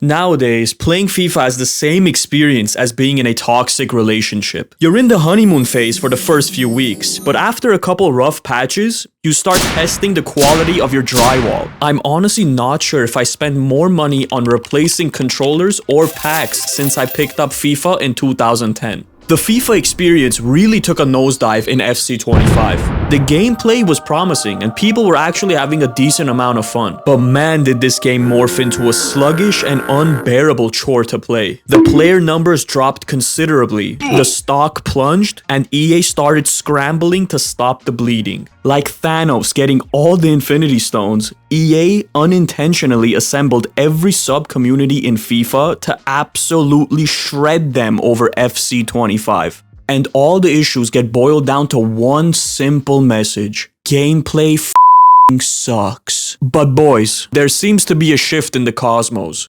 Nowadays, playing FIFA has the same experience as being in a toxic relationship. You're in the honeymoon phase for the first few weeks, but after a couple rough patches, you start testing the quality of your drywall. I'm honestly not sure if I spend more money on replacing controllers or packs since I picked up FIFA in 2010. The FIFA experience really took a nosedive in FC25. The gameplay was promising and people were actually having a decent amount of fun. But man, did this game morph into a sluggish and unbearable chore to play. The player numbers dropped considerably, the stock plunged, and EA started scrambling to stop the bleeding. Like Thanos getting all the Infinity Stones, EA unintentionally assembled every sub-community in FIFA to absolutely shred them over FC25. And all the issues get boiled down to one simple message: gameplay f***ing sucks. But boys, there seems to be a shift in the cosmos.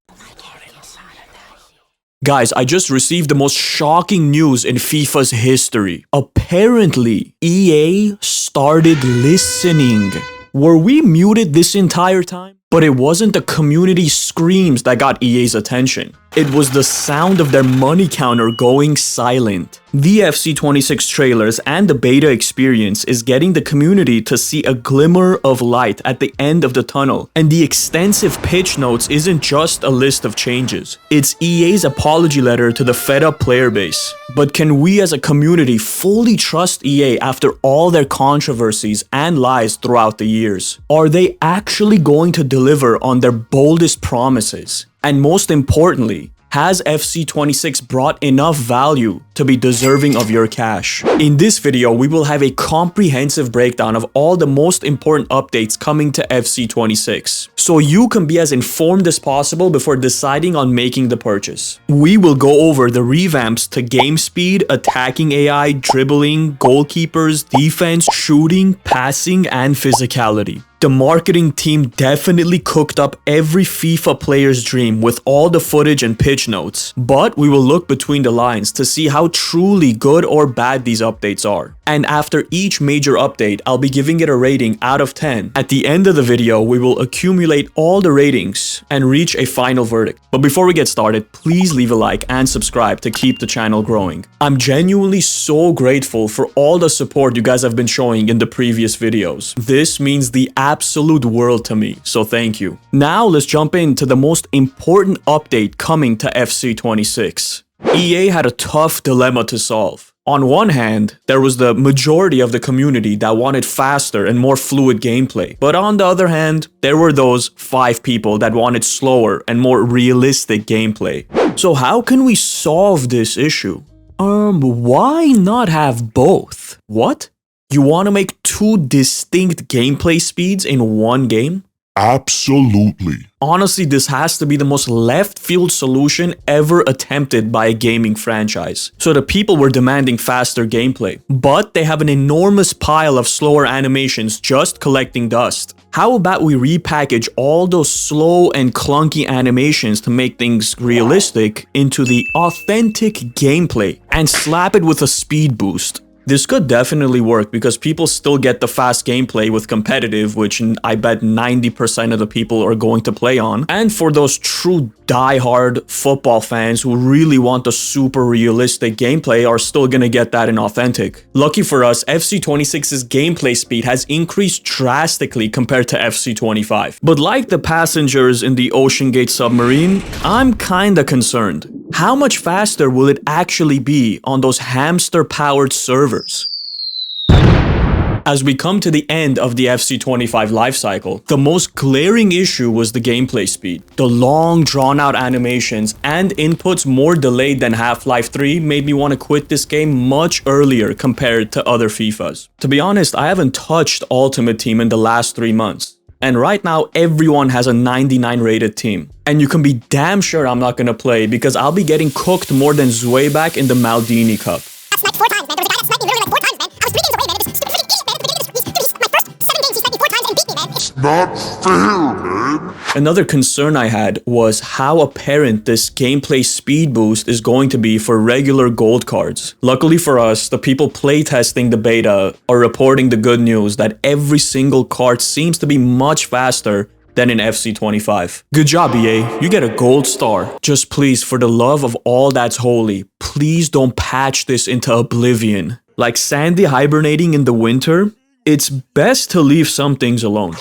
Guys, I just received the most shocking news in FIFA's history. Apparently, EA started listening. Were we muted this entire time? But it wasn't the community screams that got EA's attention. It was the sound of their money counter going silent. The FC26 trailers and the beta experience is getting the community to see a glimmer of light at the end of the tunnel. And the extensive pitch notes isn't just a list of changes. It's EA's apology letter to the fed-up player base. But can we as a community fully trust EA after all their controversies and lies throughout the years? Are they actually going to deliver on their boldest promises? And most importantly, has FC26 brought enough value to be deserving of your cash? In this video, we will have a comprehensive breakdown of all the most important updates coming to FC26, so you can be as informed as possible before deciding on making the purchase. We will go over the revamps to game speed, attacking AI, dribbling, goalkeepers, defense, shooting, passing, and physicality. The marketing team definitely cooked up every FIFA player's dream with all the footage and pitch notes, but we will look between the lines to see how truly good or bad these updates are. And after each major update, I'll be giving it a rating out of 10. At the end of the video, we will accumulate all the ratings and reach a final verdict. But before we get started, please leave a like and subscribe to keep the channel growing. I'm genuinely so grateful for all the support you guys have been showing in the previous videos. This means the absolute world to me, so thank you. Now let's jump into the most important update coming to FC26. EA had a tough dilemma to solve. On one hand, there was the majority of the community that wanted faster and more fluid gameplay. But on the other hand, there were those 5 people that wanted slower and more realistic gameplay. So how can we solve this issue? Why not have both? What? You want to make 2 distinct gameplay speeds in one game? Absolutely. Honestly, this has to be the most left-field solution ever attempted by a gaming franchise. So the people were demanding faster gameplay, but they have an enormous pile of slower animations just collecting dust. How about we repackage all those slow and clunky animations to make things realistic into the authentic gameplay and slap it with a speed boost? This could definitely work because people still get the fast gameplay with competitive, which I bet 90% of the people are going to play on. And for those true die-hard football fans who really want the super realistic gameplay are still gonna get that in authentic. Lucky for us, FC26's gameplay speed has increased drastically compared to FC25. But like the passengers in the Ocean Gate submarine, I'm kinda concerned. How much faster will it actually be on those hamster-powered servers? As we come to the end of the FC25 lifecycle, the most glaring issue was the gameplay speed. The long, drawn-out animations and inputs more delayed than Half-Life 3 made me want to quit this game much earlier compared to other FIFAs. To be honest, I haven't touched Ultimate Team in the last 3 months. And right now, everyone has a 99 rated team. And you can be damn sure I'm not gonna play because I'll be getting cooked more than Zweback in the Maldini Cup. I sniped 4 times, man. There was a guy that sniped me literally like 4 times, man. I was 3 games away, man. It was stupid freaking idiot, man. At the beginning of my first 7 games, he sniped me 4 times and beat me, man. It's not fair, man. Another concern I had was how apparent this gameplay speed boost is going to be for regular gold cards. Luckily for us, the people playtesting the beta are reporting the good news that every single card seems to be much faster than in FC25. Good job, EA. You get a gold star. Just please, for the love of all that's holy, please don't patch this into oblivion. Like Sandy hibernating in the winter, it's best to leave some things alone.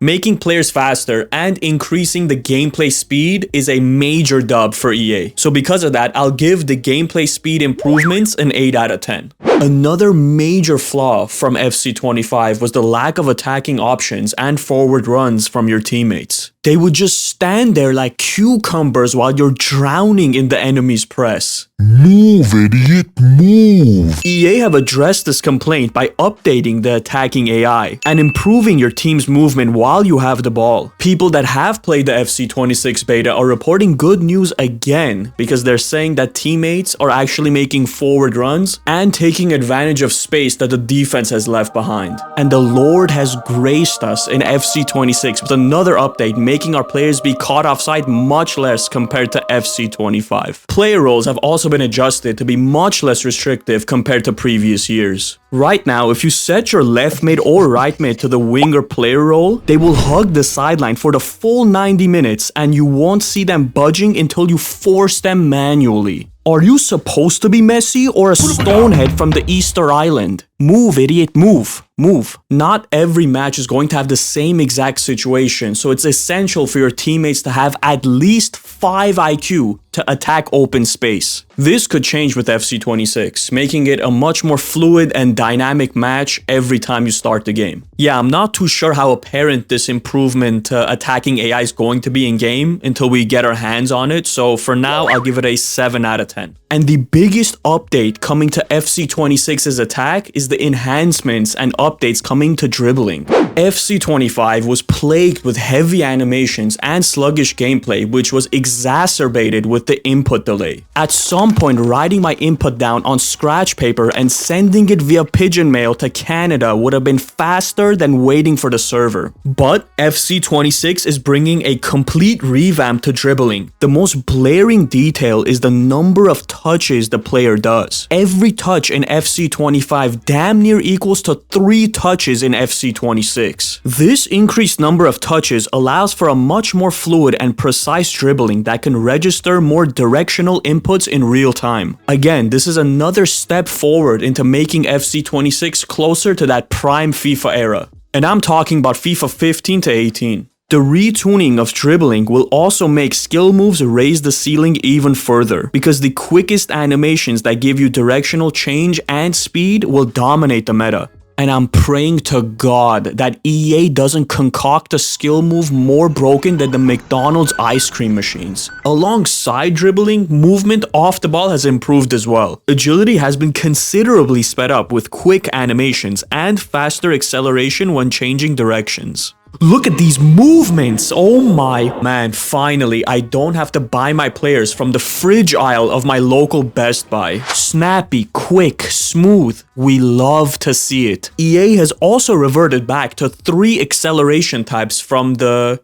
Making players faster and increasing the gameplay speed is a major dub for EA. So because of that, I'll give the gameplay speed improvements an 8 out of 10. Another major flaw from FC25 was the lack of attacking options and forward runs from your teammates. They would just stand there like cucumbers while you're drowning in the enemy's press. Move, idiot, move. EA have addressed this complaint by updating the attacking AI and improving your team's movement while you have the ball. People that have played the FC26 beta are reporting good news again because they're saying that teammates are actually making forward runs and taking advantage of space that the defense has left behind. And the Lord has graced us in FC26 with another update making our players be caught offside much less compared to FC25. Player roles have also been adjusted to be much less restrictive compared to previous years. Right now, if you set your left mid or right mid to the winger player role, they will hug the sideline for the full 90 minutes and you won't see them budging until you force them manually. Are you supposed to be Messi or a stonehead from the Easter Island? Move, idiot, move. Move. Not every match is going to have the same exact situation, so it's essential for your teammates to have at least 5 IQ to attack open space. This could change with FC26, making it a much more fluid and dynamic match every time you start the game. Yeah, I'm not too sure how apparent this improvement to attacking AI is going to be in game until we get our hands on it, so for now I'll give it a 7 out of 10. And the biggest update coming to FC26's attack is the enhancements and updates coming to dribbling. FC25 was plagued with heavy animations and sluggish gameplay, which was exacerbated with the input delay. At some point, writing my input down on scratch paper and sending it via pigeon mail to Canada would have been faster than waiting for the server. But FC26 is bringing a complete revamp to dribbling. The most blaring detail is the number of touches the player does. Every touch in FC25 damn near equals to 3 touches in FC26. This increased number of touches allows for a much more fluid and precise dribbling that can register more directional inputs in real time. Again, this is another step forward into making FC26 closer to that prime FIFA era. And I'm talking about FIFA 15 to 18. The retuning of dribbling will also make skill moves raise the ceiling even further, because the quickest animations that give you directional change and speed will dominate the meta. And I'm praying to God that EA doesn't concoct a skill move more broken than the McDonald's ice cream machines. Alongside dribbling, movement off the ball has improved as well. Agility has been considerably sped up with quick animations and faster acceleration when changing directions. Look at these movements! Oh my man, finally, I don't have to buy my players from the fridge aisle of my local Best Buy. Snappy, quick, smooth. We love to see it. EA has also reverted back to 3 acceleration types from the...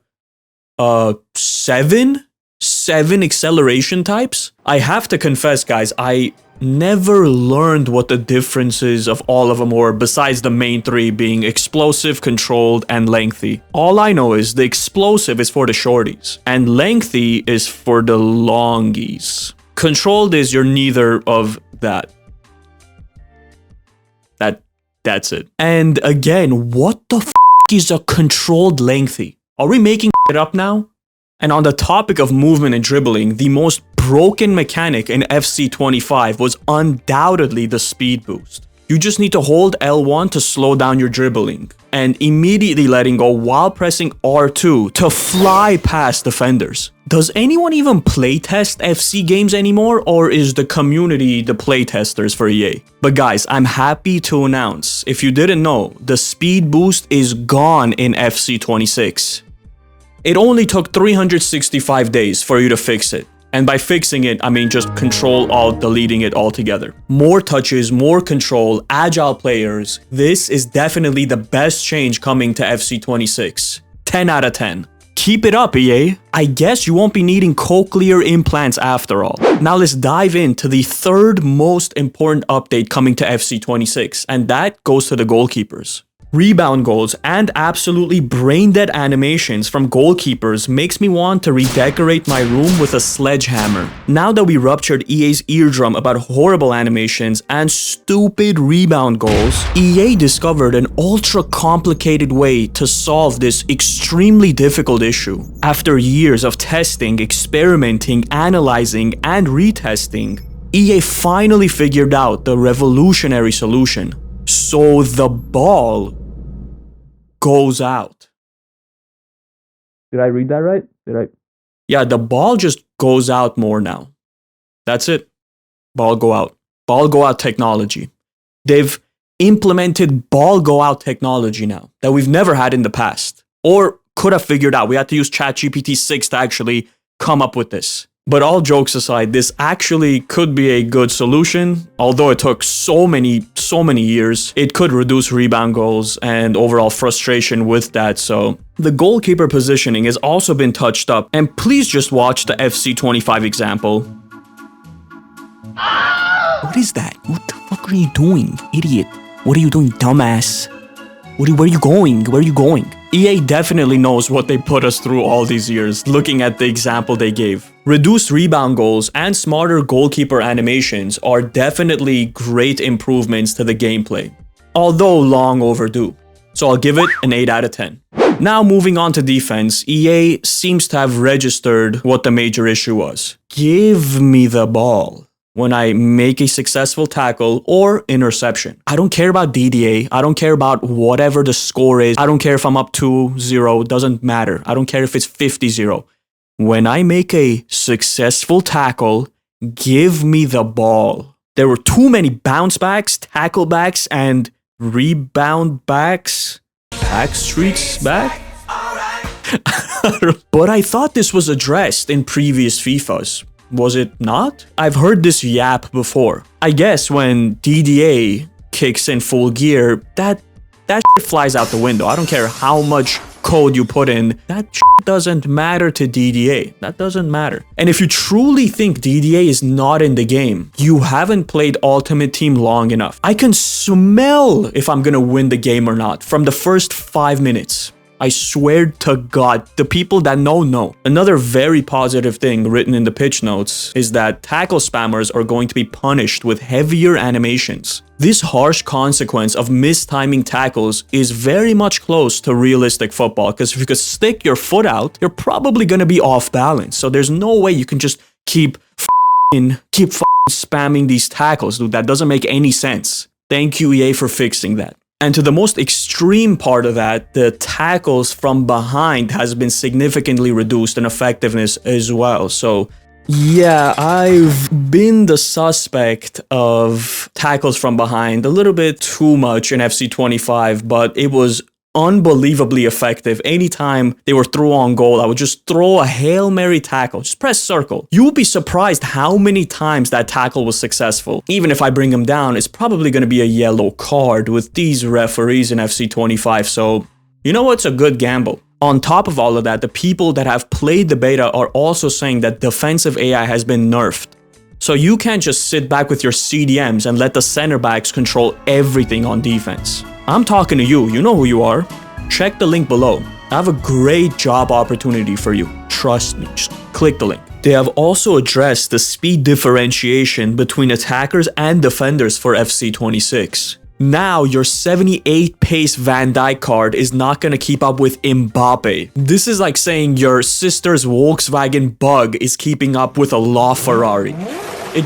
7 acceleration types? I have to confess, guys, I never learned what the differences of all of them were besides the main 3 being explosive, controlled, and lengthy. All I know is the explosive is for the shorties, and lengthy is for the longies. Controlled is you're neither of that. That's it. And again, what the f is a controlled lengthy? Are we making it up now? And on the topic of movement and dribbling, the most broken mechanic in FC25 was undoubtedly the speed boost. You just need to hold L1 to slow down your dribbling, and immediately letting go while pressing R2 to fly past defenders. Does anyone even playtest FC games anymore, or is the community the playtesters for EA? But guys, I'm happy to announce, if you didn't know, the speed boost is gone in FC26. It only took 365 days for you to fix it. And by fixing it, I mean just Control-Alt deleting it altogether. More touches, more control, agile players. This is definitely the best change coming to FC26. 10 out of 10. Keep it up, EA. I guess you won't be needing cochlear implants after all. Now let's dive into the 3rd most important update coming to FC26, and that goes to the goalkeepers. Rebound goals and absolutely brain-dead animations from goalkeepers makes me want to redecorate my room with a sledgehammer. Now that we ruptured EA's eardrum about horrible animations and stupid rebound goals, EA discovered an ultra-complicated way to solve this extremely difficult issue. After years of testing, experimenting, analyzing, and retesting, EA finally figured out the revolutionary solution. So the ball goes out. Did I read that right? Yeah, the ball just goes out more now. That's it. Ball go out. Ball go out technology. They've implemented ball go out technology now that we've never had in the past. Or could have figured out. We had to use ChatGPT 6 to actually come up with this. But all jokes aside, this actually could be a good solution. Although it took so many years, it could reduce rebound goals and overall frustration with that. So the goalkeeper positioning has also been touched up. And please just watch the FC25 example. What is that? What the fuck are you doing, idiot? What are you doing, dumbass? Where are you going? Where are you going? EA definitely knows what they put us through all these years, looking at the example they gave. Reduced rebound goals and smarter goalkeeper animations are definitely great improvements to the gameplay, although long overdue. So I'll give it an 8 out of 10. Now moving on to defense, EA seems to have registered what the major issue was. Give me the ball when I make a successful tackle or interception. I don't care about DDA. I don't care about whatever the score is. I don't care if I'm up 2-0. Doesn't matter. I don't care if it's 50-0. When I make a successful tackle, give me the ball. There were too many bounce backs, tackle backs, and rebound backs. Backstreets back? But I thought this was addressed in previous FIFAs. Was it not? I've heard this yap before. I guess when DDA kicks in full gear, that shit flies out the window. I don't care how much code you put in. That shit doesn't matter to DDA. That doesn't matter. And if you truly think DDA is not in the game, you haven't played Ultimate Team long enough. I can smell if I'm gonna win the game or not from the first 5 minutes. I swear to God, the people that know. Another very positive thing written in the pitch notes is that tackle spammers are going to be punished with heavier animations. This harsh consequence of mistiming tackles is very much close to realistic football, because if you could stick your foot out, you're probably going to be off balance. So there's no way you can just keep spamming these tackles, dude. That doesn't make any sense. Thank you, EA, for fixing that. And to the most extreme part of that, the tackles from behind has been significantly reduced in effectiveness as well. So yeah, I've been the suspect of tackles from behind a little bit too much in FC25, but it was unbelievably effective. Anytime they were through on goal, I would just throw a Hail Mary tackle. Just press circle. You will be surprised how many times that tackle was successful. Even if I bring him down, it's probably going to be a yellow card with these referees in FC25. So, you know what's a good gamble? On top of all of that, the people that have played the beta are also saying that defensive AI has been nerfed. So you can't just sit back with your CDMs and let the center backs control everything on defense. I'm talking to you. You know who you are. Check the link below. I have a great job opportunity for you. Trust me. Just click the link. They have also addressed the speed differentiation between attackers and defenders for FC26. Now your 78 pace Van Dijk card is not going to keep up with Mbappe. This is like saying your sister's Volkswagen Bug is keeping up with a LaFerrari. It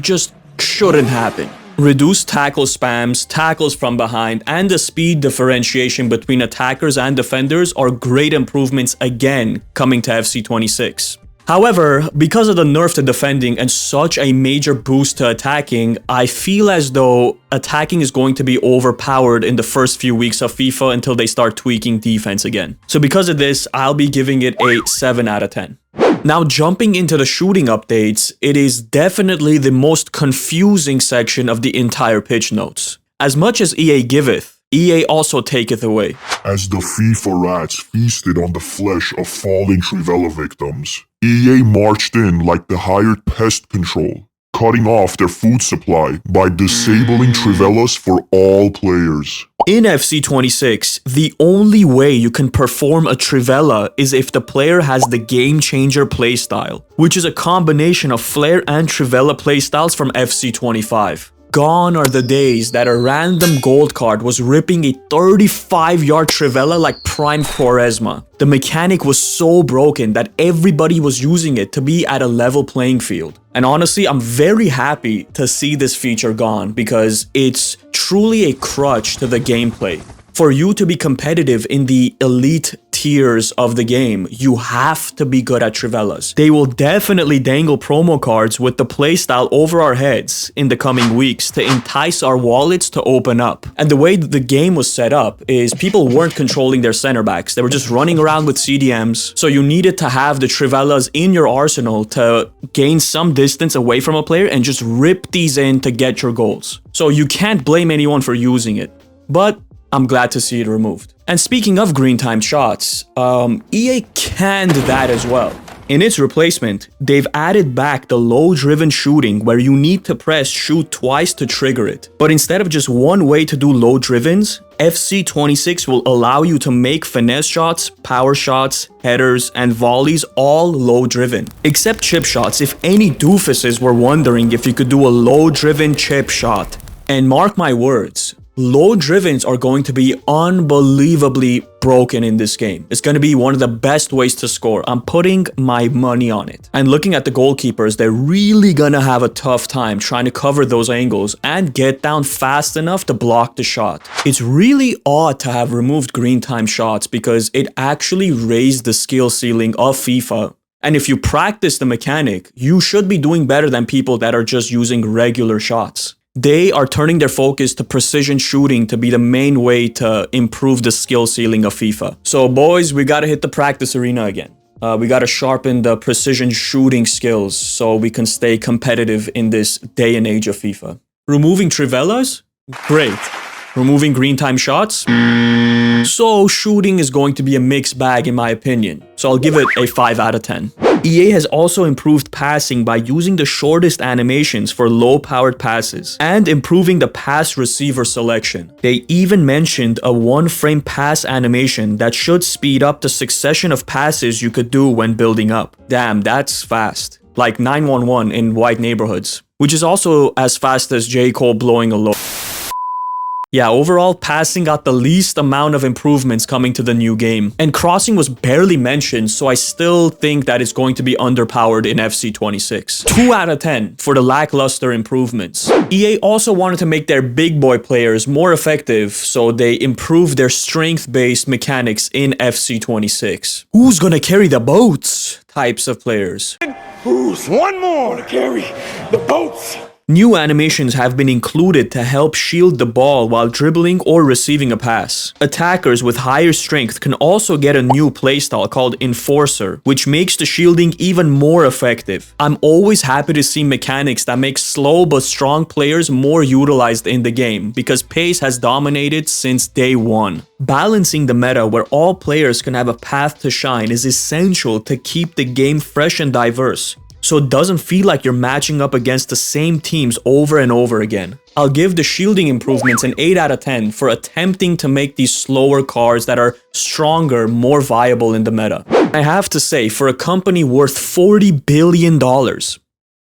just shouldn't happen. Reduced tackle spams, tackles from behind, and the speed differentiation between attackers and defenders are great improvements again coming to FC26. However, because of the nerf to defending and such a major boost to attacking, I feel as though attacking is going to be overpowered in the first few weeks of FIFA until they start tweaking defense again. So because of this, I'll be giving it a 7 out of 10. Now jumping into the shooting updates, it is definitely the most confusing section of the entire pitch notes. As much as EA giveth, EA also taketh away. As the FIFA rats feasted on the flesh of fallen Trivela victims, EA marched in like the hired pest control. cutting off their food supply by disabling Trivelas for all players. In FC26, the only way you can perform a Trivela is if the player has the Game Changer playstyle, which is a combination of Flare and Trivela playstyles from FC25. Gone are the days that a random gold card was ripping a 35-yard Trivela like Prime Quaresma. The mechanic was so broken that everybody was using it to be at a level playing field. And honestly, I'm very happy to see this feature gone because it's truly a crutch to the gameplay. For you to be competitive in the elite tiers of the game, you have to be good at Trivelas. They will definitely dangle promo cards with the playstyle over our heads in the coming weeks to entice our wallets to open up. And the way that the game was set up is people weren't controlling their center backs. They were just running around with CDMs. So you needed to have the Trivelas in your arsenal to gain some distance away from a player and just rip these in to get your goals. So you can't blame anyone for using it. But I'm glad to see it removed. And speaking of green time shots, EA canned that as well. In its replacement, they've added back the low-driven shooting where you need to press shoot twice to trigger it. But instead of just one way to do low-drivens, FC26 will allow you to make finesse shots, power shots, headers, and volleys all low-driven. Except chip shots, if any doofuses were wondering if you could do a low-driven chip shot. And mark my words, low drivens are going to be unbelievably broken in this game. It's going to be one of the best ways to score. I'm putting my money on it. And looking at the goalkeepers, they're really gonna have a tough time trying to cover those angles and get down fast enough to block the shot. It's really odd to have removed green time shots because it actually raised the skill ceiling of FIFA. And if you practice the mechanic, you should be doing better than people that are just using regular shots. They are turning their focus to precision shooting to be the main way to improve the skill ceiling of FIFA. So boys, we gotta hit the practice arena again. We gotta sharpen the precision shooting skills so we can stay competitive in this day and age of FIFA. Removing Trivelas? Great. Removing green time shots? So shooting is going to be a mixed bag in my opinion. So I'll give it a 5 out of 10. EA has also improved passing by using the shortest animations for low-powered passes and improving the pass receiver selection. They even mentioned a 1-frame pass animation that should speed up the succession of passes you could do when building up. Damn, that's fast. Like 911 in white neighborhoods, which is also as fast as J. Cole blowing a load. Yeah, overall, passing got the least amount of improvements coming to the new game. And crossing was barely mentioned, so I still think that it's going to be underpowered in FC26. 2 out of 10 for the lackluster improvements. EA also wanted to make their big boy players more effective, so they improved their strength-based mechanics in FC26. Who's gonna carry the boats? Types of players. Who's one more to carry the boats? New animations have been included to help shield the ball while dribbling or receiving a pass. Attackers with higher strength can also get a new playstyle called Enforcer, which makes the shielding even more effective. I'm always happy to see mechanics that make slow but strong players more utilized in the game, because pace has dominated since day one. Balancing the meta where all players can have a path to shine is essential to keep the game fresh and diverse, so it doesn't feel like you're matching up against the same teams over and over again. I'll give the shielding improvements an 8 out of 10 for attempting to make these slower cards that are stronger more viable in the meta. I have to say, for a company worth $40 billion,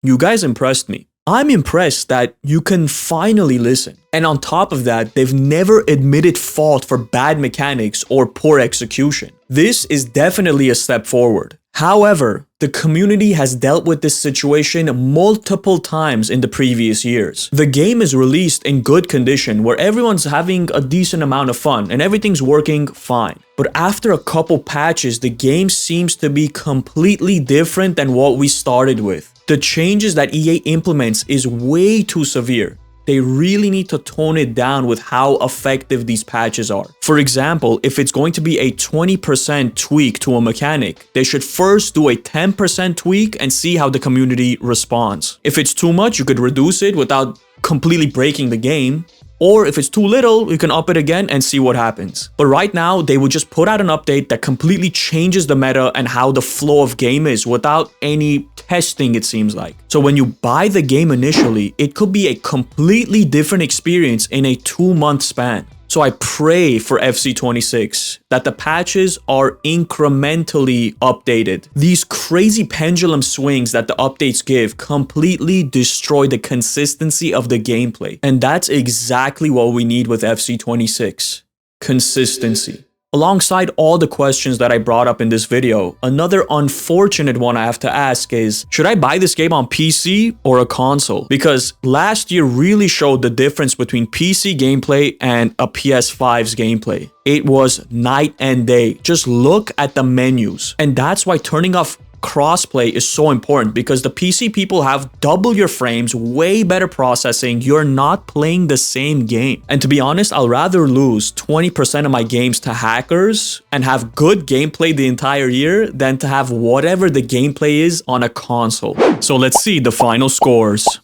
you guys impressed me. I'm impressed that you can finally listen. And on top of that, they've never admitted fault for bad mechanics or poor execution. This is definitely a step forward. However, the community has dealt with this situation multiple times in the previous years. The game is released in good condition where everyone's having a decent amount of fun and everything's working fine. But after a couple patches, the game seems to be completely different than what we started with. The changes that EA implements is way too severe. They really need to tone it down with how effective these patches are. For example, if it's going to be a 20% tweak to a mechanic, they should first do a 10% tweak and see how the community responds. If it's too much, you could reduce it without completely breaking the game. Or if it's too little, you can up it again and see what happens. But right now, they would just put out an update that completely changes the meta and how the flow of game is without any testing, it seems like. So when you buy the game initially, it could be a completely different experience in a 2-month span. So I pray for FC26 that the patches are incrementally updated. These crazy pendulum swings that the updates give completely destroy the consistency of the gameplay. And that's exactly what we need with FC26. Consistency. Alongside all the questions that I brought up in this video, another unfortunate one I have to ask is, should I buy this game on PC or a console? Because last year really showed the difference between PC gameplay and a PS5's gameplay. It was night and day. Just look at the menus. And that's why turning off crossplay is so important, because the PC people have double your frames, way better processing. You're not playing the same game. And to be honest, I'll rather lose 20% of my games to hackers and have good gameplay the entire year than to have whatever the gameplay is on a console. So let's see the final scores.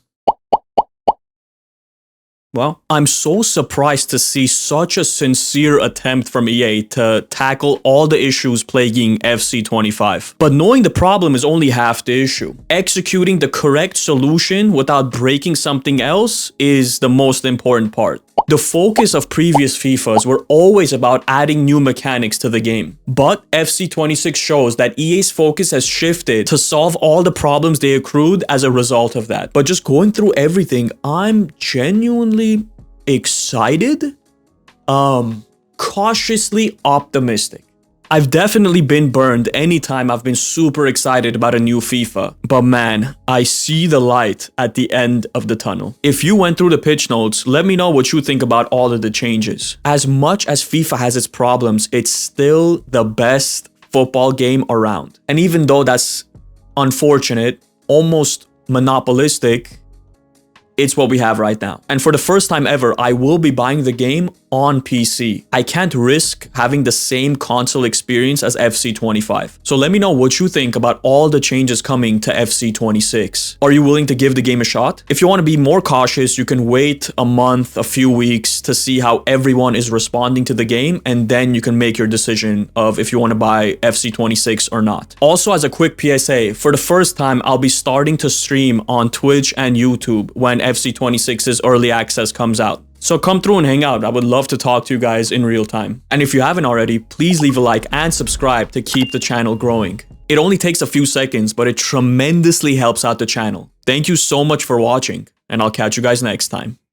Well, I'm so surprised to see such a sincere attempt from EA to tackle all the issues plaguing FC25. But knowing the problem is only half the issue. Executing the correct solution without breaking something else is the most important part. The focus of previous FIFAs were always about adding new mechanics to the game. But FC26 shows that EA's focus has shifted to solve all the problems they accrued as a result of that. But just going through everything, I'm genuinely excited, cautiously optimistic. I've definitely been burned anytime I've been super excited about a new FIFA. But man, I see the light at the end of the tunnel. If you went through the pitch notes, let me know what you think about all of the changes. As much as FIFA has its problems, it's still the best football game around. And even though that's unfortunate, almost monopolistic, it's what we have right now. And for the first time ever, I will be buying the game on PC. I can't risk having the same console experience as FC25. So let me know what you think about all the changes coming to FC26. Are you willing to give the game a shot? If you want to be more cautious, you can wait a month, a few weeks to see how everyone is responding to the game, and then you can make your decision of if you want to buy FC26 or not. Also, as a quick PSA, for the first time, I'll be starting to stream on Twitch and YouTube when FC26's early access comes out. So come through and hang out. I would love to talk to you guys in real time. And if you haven't already, please leave a like and subscribe to keep the channel growing. It only takes a few seconds, but it tremendously helps out the channel. Thank you so much for watching, and I'll catch you guys next time.